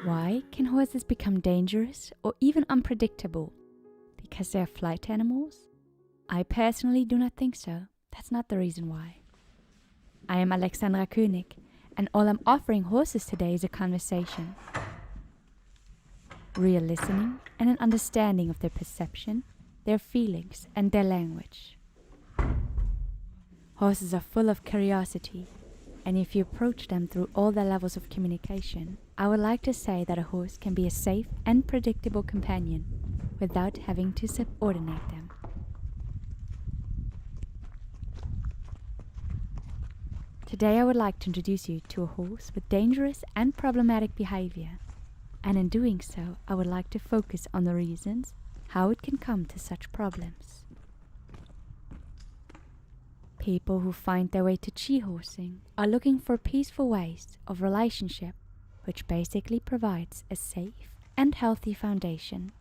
Why can horses become dangerous or even unpredictable? Because they are flight animals? I personally do not think so. That's not the reason why. I am Alexandra König, and all I'm offering horses today is a conversation. Real listening and an understanding of their perception, their feelings, and their language. Horses are full of curiosity, and if you approach them through all their levels of communication, I would like to say that a horse can be a safe and predictable companion without having to subordinate them. Today I would like to introduce you to a horse with dangerous and problematic behavior. And in doing so, I would like to focus on the reasons how it can come to such problems. People who find their way to chi-horsing are looking for peaceful ways of relationship, which basically provides a safe and healthy foundation.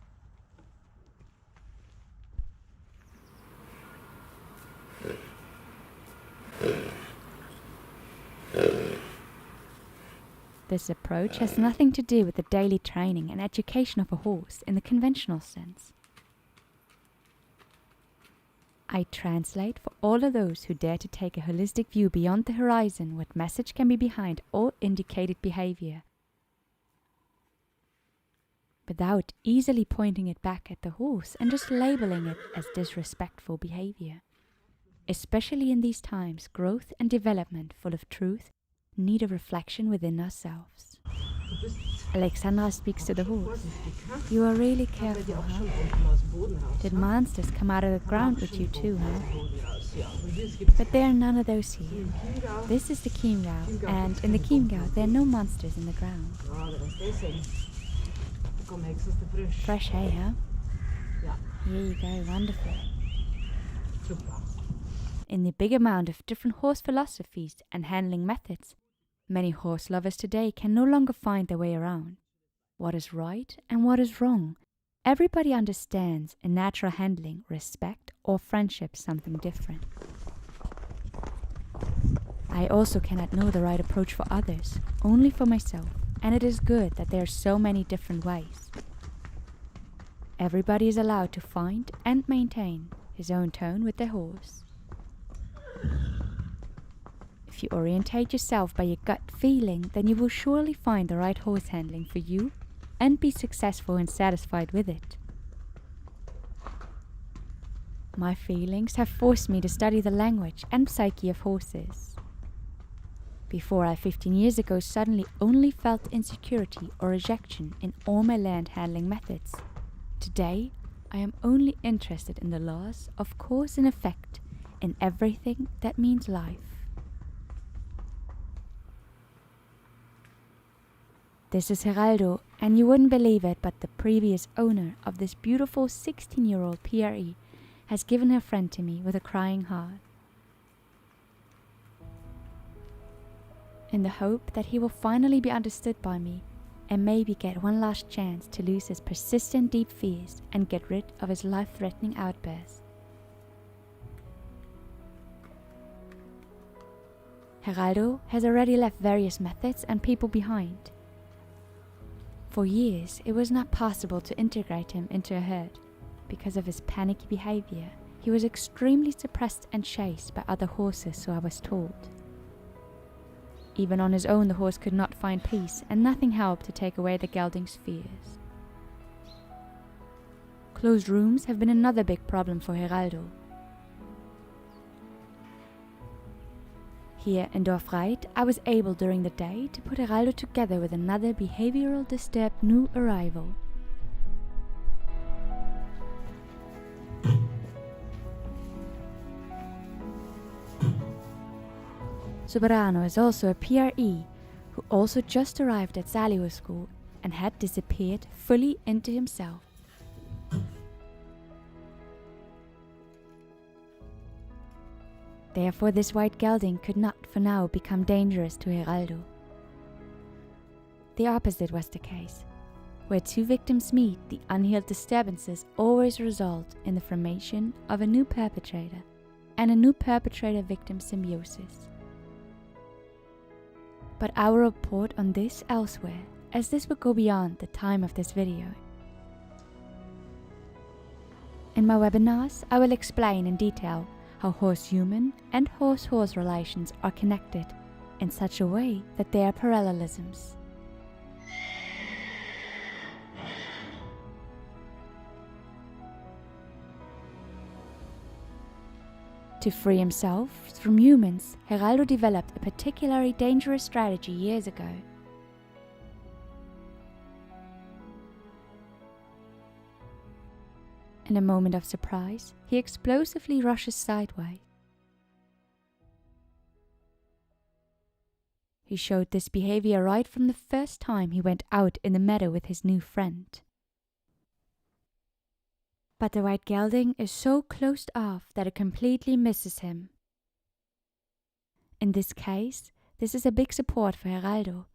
This approach has nothing to do with the daily training and education of a horse in the conventional sense. I translate for all of those who dare to take a holistic view beyond the horizon what message can be behind all indicated behavior, without easily pointing it back at the horse and just labeling it as disrespectful behavior. Especially in these times, growth and development full of truth need a reflection within ourselves. Alexandra speaks to the horse. You are really careful, huh? Did monsters come out of the ground with you too, huh? But there are none of those here. This is the Chiemgau, and in the Chiemgau there are no monsters in the ground. Fresh hay, huh? Here you go, wonderful. In the big amount of different horse philosophies and handling methods, many horse lovers today can no longer find their way around. What is right and what is wrong? Everybody understands in natural handling, respect or friendship something different. I also cannot know the right approach for others, only for myself, and it is good that there are so many different ways. Everybody is allowed to find and maintain his own tone with their horse. If you orientate yourself by your gut feeling, then you will surely find the right horse handling for you and be successful and satisfied with it. My feelings have forced me to study the language and psyche of horses. Before I 15 years ago suddenly only felt insecurity or rejection in all my land handling methods. Today, I am only interested in the laws of cause and effect in everything that means life. This is Geraldo, and you wouldn't believe it, but the previous owner of this beautiful 16-year-old PRE has given her friend to me with a crying heart, in the hope that he will finally be understood by me and maybe get one last chance to lose his persistent deep fears and get rid of his life-threatening outbursts. Geraldo has already left various methods and people behind. For years, it was not possible to integrate him into a herd. Because of his panicky behavior, he was extremely suppressed and chased by other horses, so I was told. Even on his own, the horse could not find peace, and nothing helped to take away the gelding's fears. Closed rooms have been another big problem for Geraldo. Here in Dorfreit, I was able during the day to put Geraldo together with another behavioral disturbed new arrival. Soberano is also a PRE who also just arrived at Saliho school and had disappeared fully into himself. Therefore, this white gelding could not for now become dangerous to Geraldo. The opposite was the case. Where two victims meet, the unhealed disturbances always result in the formation of a new perpetrator and a new perpetrator-victim symbiosis. But I will report on this elsewhere, as this would go beyond the time of this video. In my webinars, I will explain in detail how horse-human and horse-horse relations are connected in such a way that they are parallelisms. To free himself from humans, Geraldo developed a particularly dangerous strategy years ago. In a moment of surprise, he explosively rushes sideways. He showed this behavior right from the first time he went out in the meadow with his new friend. But the white gelding is so closed off that it completely misses him. In this case, this is a big support for Geraldo.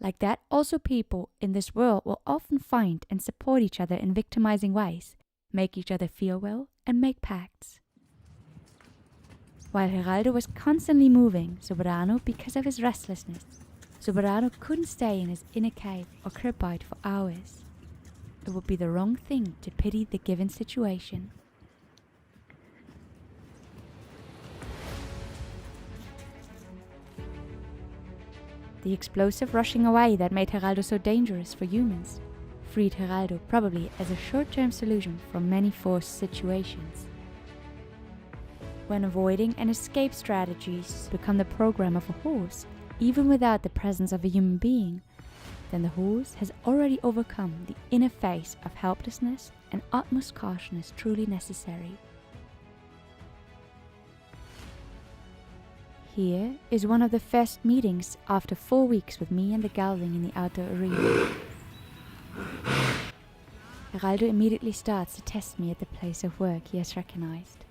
Like that, also people in this world will often find and support each other in victimizing ways, make each other feel well, and make pacts. While Geraldo was constantly moving Soberano because of his restlessness, Soberano couldn't stay in his inner cave or cryptid for hours. It would be the wrong thing to pity the given situation. The explosive rushing away that made Geraldo so dangerous for humans freed Geraldo probably as a short-term solution from many forced situations. When avoiding and escape strategies become the program of a horse, even without the presence of a human being, then the horse has already overcome the inner phase of helplessness, and utmost caution is truly necessary. Here is one of the first meetings after 4 weeks with me and the gelding in the outdoor arena. Geraldo immediately starts to test me at the place of work he has recognized.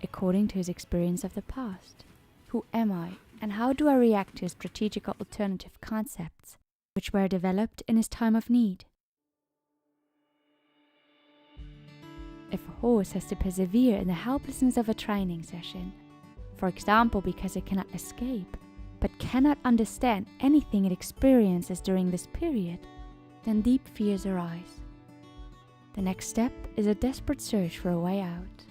According to his experience of the past, who am I and how do I react to strategic or alternative concepts which were developed in his time of need? If a horse has to persevere in the helplessness of a training session, for example because it cannot escape, but cannot understand anything it experiences during this period, then deep fears arise. The next step is a desperate search for a way out.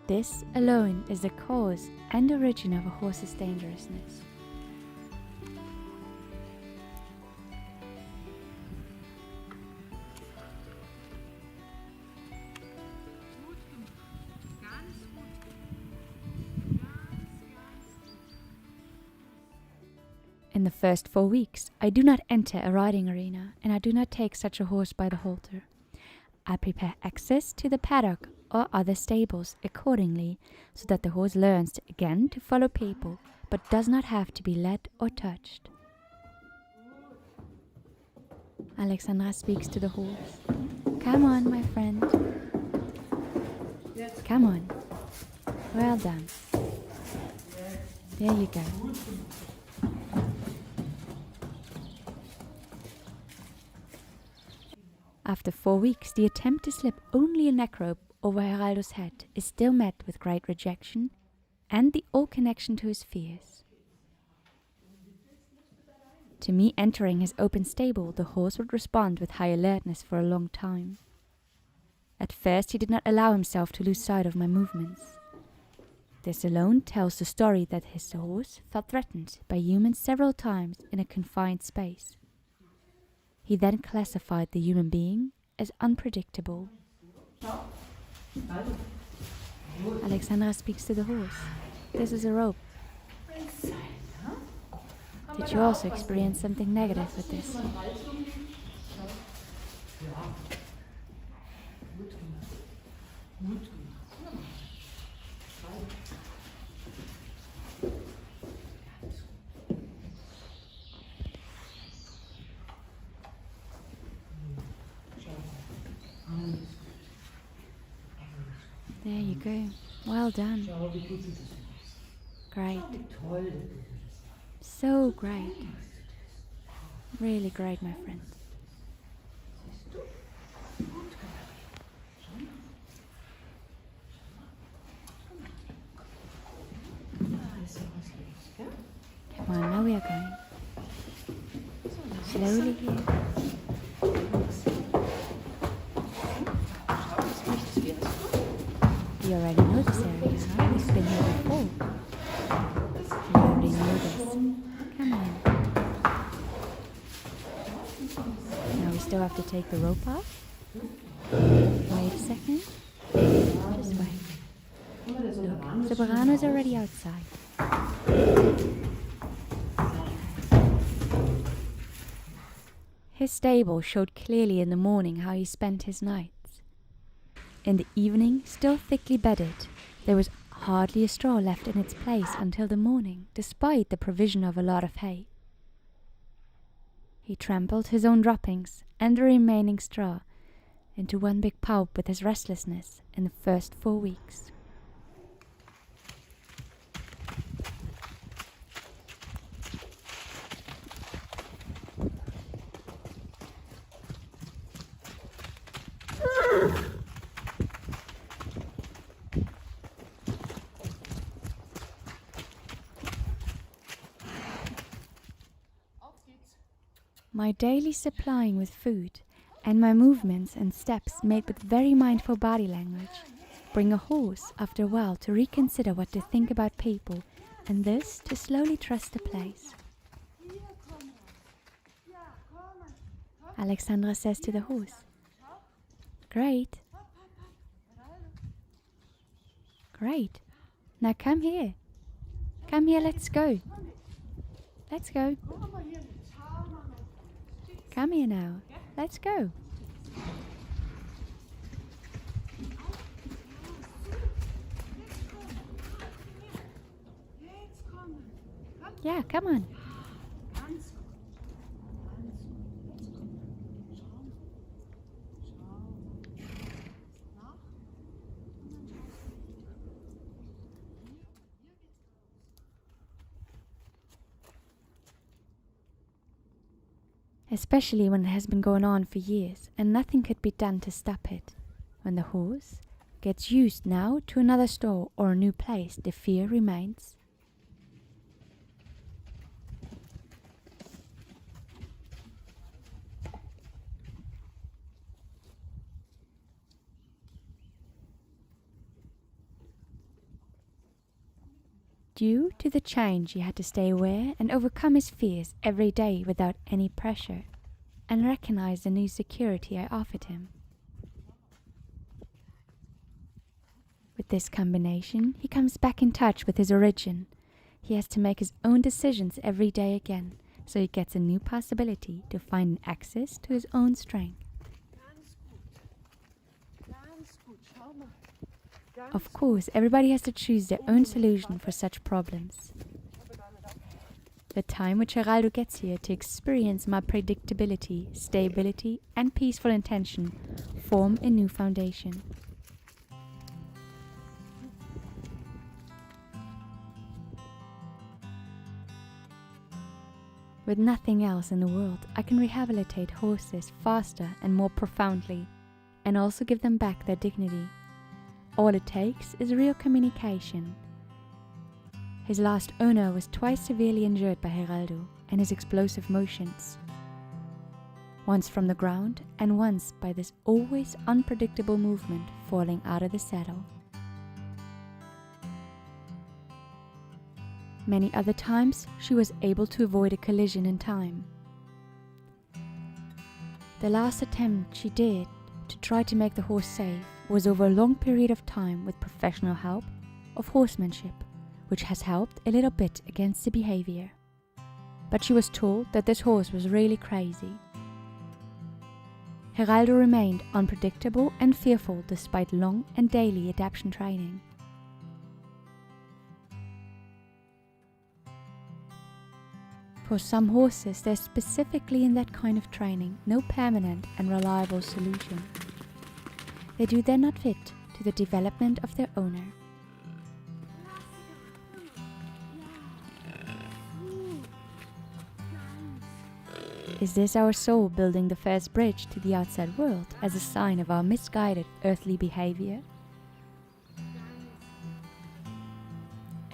This alone is the cause and origin of a horse's dangerousness. In the first 4 weeks, I do not enter a riding arena and I do not take such a horse by the halter. I prepare access to the paddock or other stables accordingly, so that the horse learns again to follow people, but does not have to be led or touched. Alexandra speaks to the horse. Come on, my friend. Come on. Well done. There you go. After 4 weeks, the attempt to slip only a neck rope over Geraldo's head is still met with great rejection and the old connection to his fears. To me entering his open stable, the horse would respond with high alertness for a long time. At first he did not allow himself to lose sight of my movements. This alone tells the story that his horse felt threatened by humans several times in a confined space. He then classified the human being as unpredictable. Alexandra speaks to the horse. This is a rope. Did you also experience something negative with this? There you go. Well done. Great. So great. Really great, my friend. Come Come on, now we are going. Slowly here. You already know this area, huh? We've been here before. You already know this. Come on. Now we still have to take the rope off. Wait a second. Just wait. Look, Soberano's already outside. His stable showed clearly in the morning how he spent his nights. In the evening, still thickly bedded, there was hardly a straw left in its place until the morning, despite the provision of a lot of hay. He trampled his own droppings and the remaining straw into one big pulp with his restlessness in the first 4 weeks. My daily supplying with food and my movements and steps made with very mindful body language bring a horse after a while to reconsider what to think about people, and this to slowly trust the place. Alexandra says to the horse, "Great. Great. Now come here. Come here, let's go. Let's go. Come here now. Let's go." Yeah, come on. Especially when it has been going on for years and nothing could be done to stop it. When the horse gets used now to another stall or a new place, the fear remains. Due to the change, he had to stay aware and overcome his fears every day without any pressure, and recognize the new security I offered him. With this combination, he comes back in touch with his origin. He has to make his own decisions every day again, so he gets a new possibility to find access to his own strength. Of course, everybody has to choose their own solution for such problems. The time which Geraldo gets here to experience my predictability, stability, and peaceful intention form a new foundation. With nothing else in the world, I can rehabilitate horses faster and more profoundly, and also give them back their dignity. All it takes is real communication. His last owner was twice severely injured by Geraldo and his explosive motions. Once from the ground and once by this always unpredictable movement falling out of the saddle. Many other times she was able to avoid a collision in time. The last attempt she did to try to make the horse safe was over a long period of time with professional help of horsemanship, which has helped a little bit against the behavior. But she was told that this horse was really crazy. Geraldo remained unpredictable and fearful despite long and daily adaptation training. For some horses, there's specifically in that kind of training no permanent and reliable solution. They do then not fit to the development of their owner. Is this our soul building the first bridge to the outside world as a sign of our misguided earthly behavior?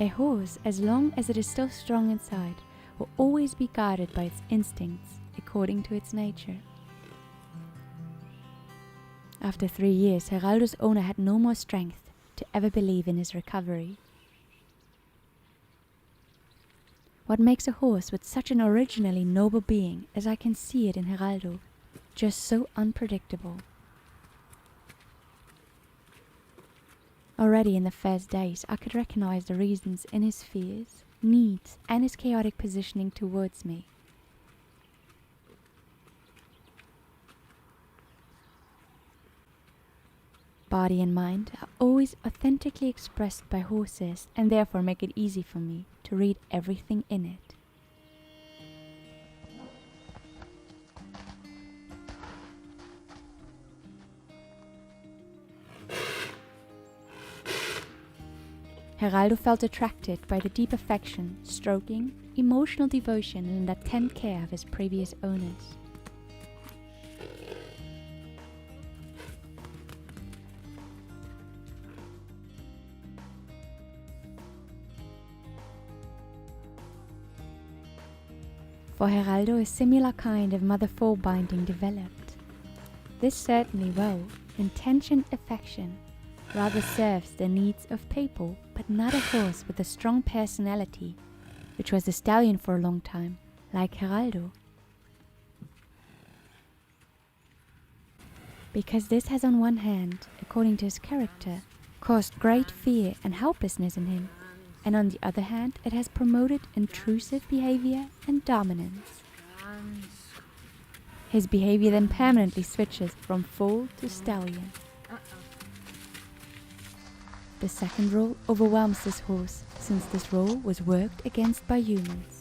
A horse, as long as it is still strong inside, will always be guided by its instincts according to its nature. After 3 years, Geraldo's owner had no more strength to ever believe in his recovery. What makes a horse with such an originally noble being, as I can see it in Geraldo, just so unpredictable? Already in the first days, I could recognize the reasons in his fears, needs, and his chaotic positioning towards me. Body and mind are always authentically expressed by horses, and therefore make it easy for me to read everything in it. Geraldo felt attracted by the deep affection, stroking, emotional devotion, and latent care of his previous owners. For Geraldo, a similar kind of mother-foal binding developed. This certainly well-intentioned affection rather serves the needs of people, but not a horse with a strong personality, which was a stallion for a long time, like Geraldo. Because this has on one hand, according to his character, caused great fear and helplessness in him, and on the other hand, it has promoted intrusive behavior and dominance. His behavior then permanently switches from foal to stallion. The second role overwhelms this horse, since this role was worked against by humans.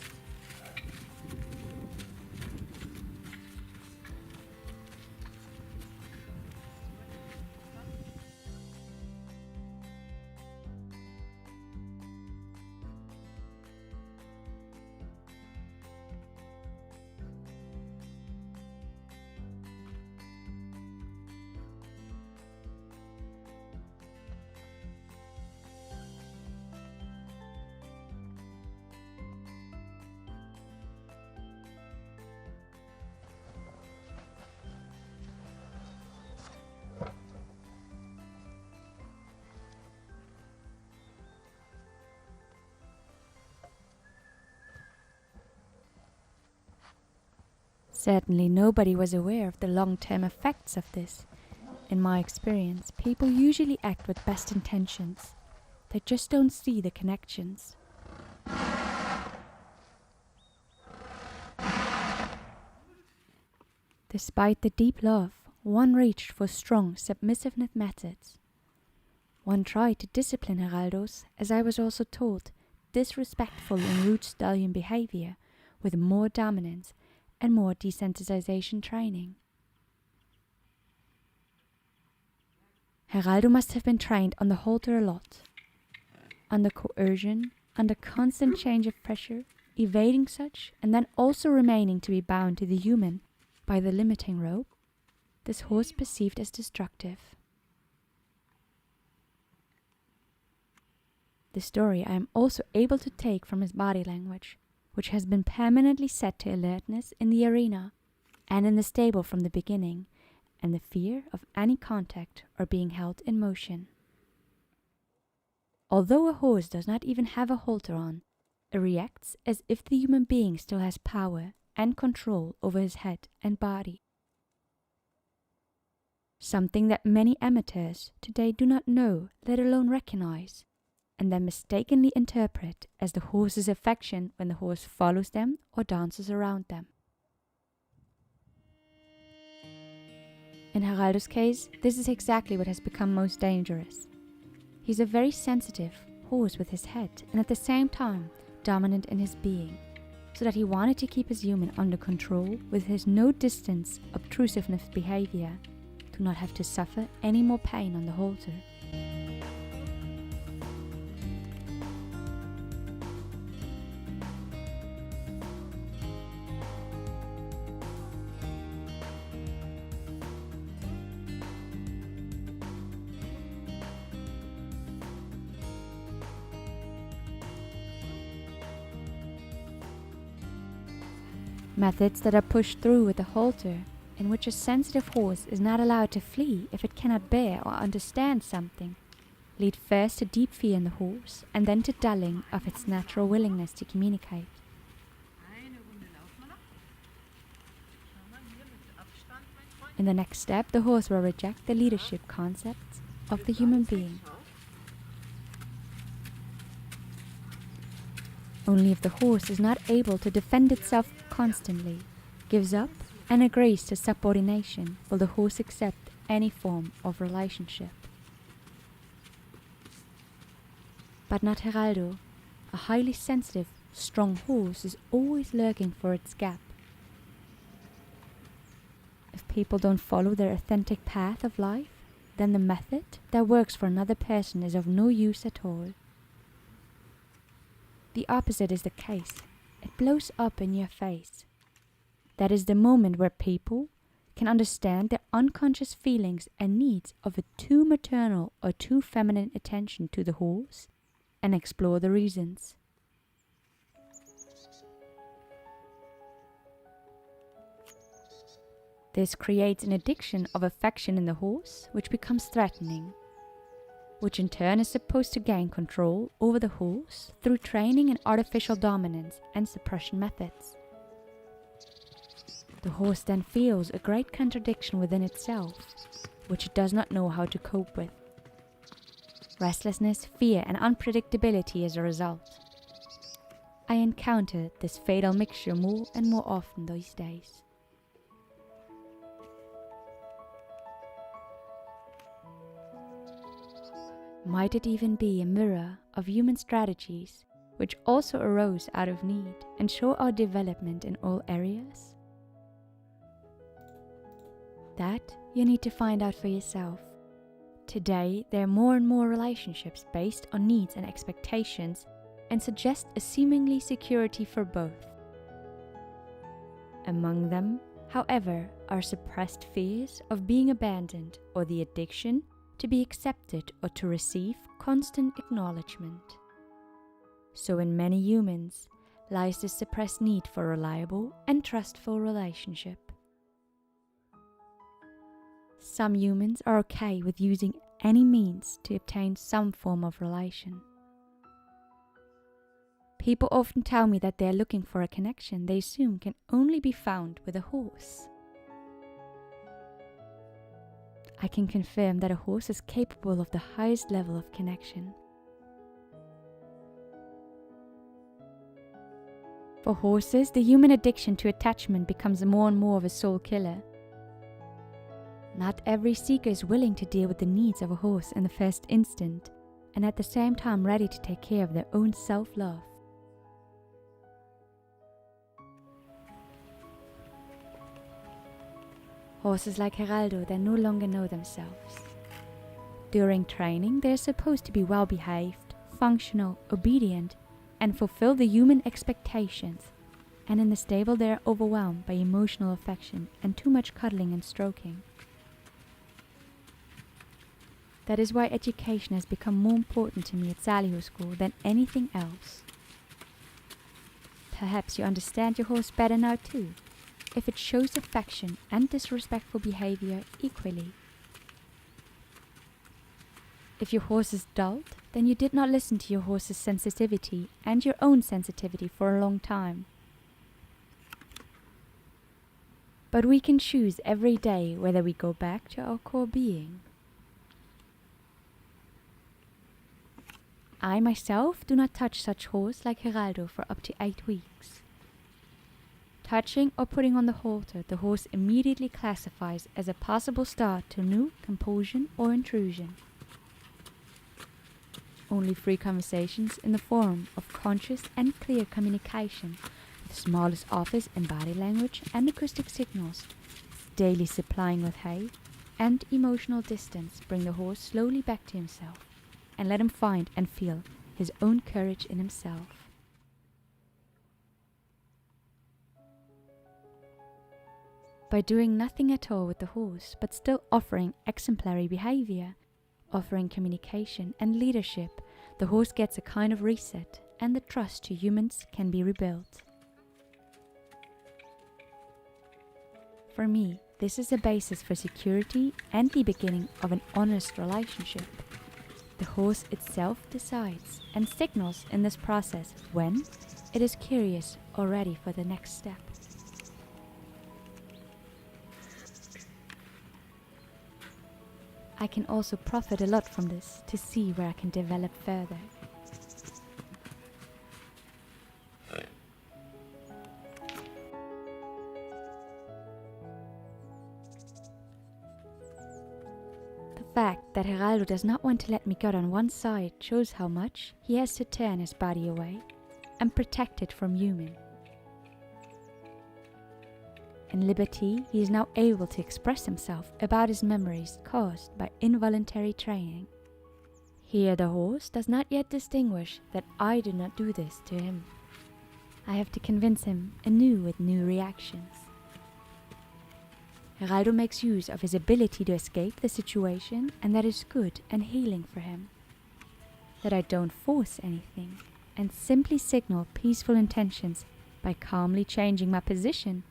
Certainly nobody was aware of the long-term effects of this. In my experience, people usually act with best intentions. They just don't see the connections. Despite the deep love, one reached for strong, submissiveness methods. One tried to discipline Geraldo's, as I was also told, disrespectful and rude stallion behavior, with more dominance and more desensitization training. Geraldo must have been trained on the halter a lot. Under coercion, under constant change of pressure, evading such, and then also remaining to be bound to the human by the limiting rope, this horse perceived as destructive. The story I am also able to take from his body language, which has been permanently set to alertness in the arena and in the stable from the beginning, and the fear of any contact or being held in motion. Although a horse does not even have a halter on, it reacts as if the human being still has power and control over his head and body. Something that many amateurs today do not know, let alone recognize, and then mistakenly interpret as the horse's affection when the horse follows them or dances around them. In Geraldo's case, this is exactly what has become most dangerous. He's a very sensitive horse with his head, and at the same time dominant in his being, so that he wanted to keep his human under control with his no-distance obtrusiveness behavior, to not have to suffer any more pain on the halter. Methods that are pushed through with a halter, in which a sensitive horse is not allowed to flee if it cannot bear or understand something, lead first to deep fear in the horse and then to dulling of its natural willingness to communicate. In the next step, the horse will reject the leadership concepts of the human being. Only if the horse is not able to defend itself constantly, gives up, and agrees to subordination, will the horse accept any form of relationship. But not Geraldo. A highly sensitive, strong horse is always lurking for its gap. If people don't follow their authentic path of life, then the method that works for another person is of no use at all. The opposite is the case. It blows up in your face. That is the moment where people can understand their unconscious feelings and needs of a too maternal or too feminine attention to the horse and explore the reasons. This creates an addiction of affection in the horse, which becomes threatening, which in turn is supposed to gain control over the horse through training and artificial dominance and suppression methods. The horse then feels a great contradiction within itself, which it does not know how to cope with. Restlessness, fear, and unpredictability as a result. I encounter this fatal mixture more and more often these days. Might it even be a mirror of human strategies, which also arose out of need and show our development in all areas? That you need to find out for yourself. Today, there are more and more relationships based on needs and expectations and suggest a seemingly security for both. Among them, however, are suppressed fears of being abandoned or the addiction to be accepted or to receive constant acknowledgement. So in many humans lies this suppressed need for reliable and trustful relationship. Some humans are okay with using any means to obtain some form of relation. People often tell me that they are looking for a connection they assume can only be found with a horse. I can confirm that a horse is capable of the highest level of connection. For horses, the human addiction to attachment becomes more and more of a soul killer. Not every seeker is willing to deal with the needs of a horse in the first instant, and at the same time ready to take care of their own self-love. Horses like Geraldo, they no longer know themselves. During training, they are supposed to be well-behaved, functional, obedient, and fulfill the human expectations. And in the stable, they are overwhelmed by emotional affection and too much cuddling and stroking. That is why education has become more important to me at Saliho School than anything else. Perhaps you understand your horse better now too, if it shows affection and disrespectful behavior equally. If your horse is dulled, then you did not listen to your horse's sensitivity and your own sensitivity for a long time. But we can choose every day whether we go back to our core being. I myself do not touch such horse like Geraldo for up to 8 weeks. Touching or putting on the halter, the horse immediately classifies as a possible start to new compulsion or intrusion. Only free conversations in the form of conscious and clear communication with the smallest office in body language and acoustic signals, daily supplying with hay, and emotional distance bring the horse slowly back to himself and let him find and feel his own courage in himself. By doing nothing at all with the horse, but still offering exemplary behavior, offering communication and leadership, the horse gets a kind of reset and the trust to humans can be rebuilt. For me, this is a basis for security and the beginning of an honest relationship. The horse itself decides and signals in this process when it is curious or ready for the next step. I can also profit a lot from this to see where I can develop further. The fact that Geraldo does not want to let me get on one side shows how much he has to turn his body away and protect it from human. In liberty, he is now able to express himself about his memories caused by involuntary training. Here the horse does not yet distinguish that I do not do this to him. I have to convince him anew with new reactions. Geraldo makes use of his ability to escape the situation, and that is good and healing for him. That I don't force anything and simply signal peaceful intentions by calmly changing my position.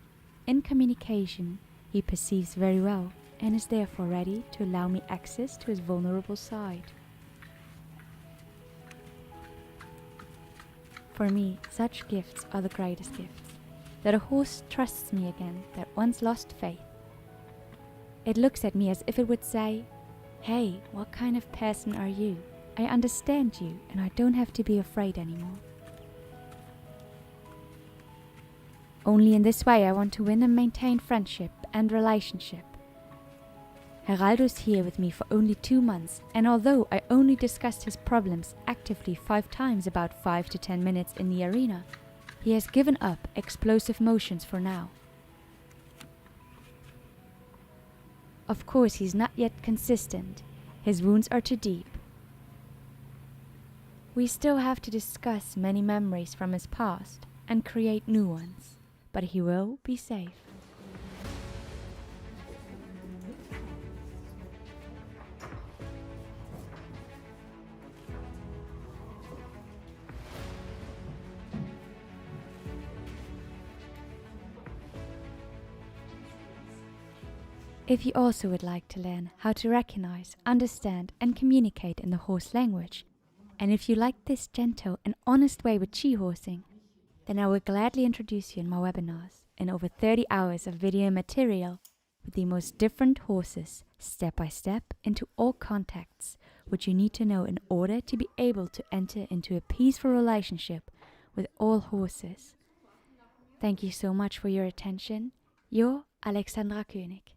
In communication, he perceives very well and is therefore ready to allow me access to his vulnerable side. For me, such gifts are the greatest gifts. That a horse trusts me again, that once lost faith. It looks at me as if it would say, "Hey, what kind of person are you? I understand you and I don't have to be afraid anymore." Only in this way I want to win and maintain friendship and relationship. Geraldo's here with me for only 2 months, and although I only discussed his problems actively 5 times about 5 to 10 minutes in the arena, he has given up explosive motions for now. Of course, he's not yet consistent. His wounds are too deep. We still have to discuss many memories from his past and create new ones, but he will be safe. If you also would like to learn how to recognize, understand and communicate in the horse language, and if you like this gentle and honest way with chi-horsing, then I will gladly introduce you in my webinars in over 30 hours of video material with the most different horses, step by step into all contexts which you need to know in order to be able to enter into a peaceful relationship with all horses. Thank you so much for your attention. Your Alexandra König.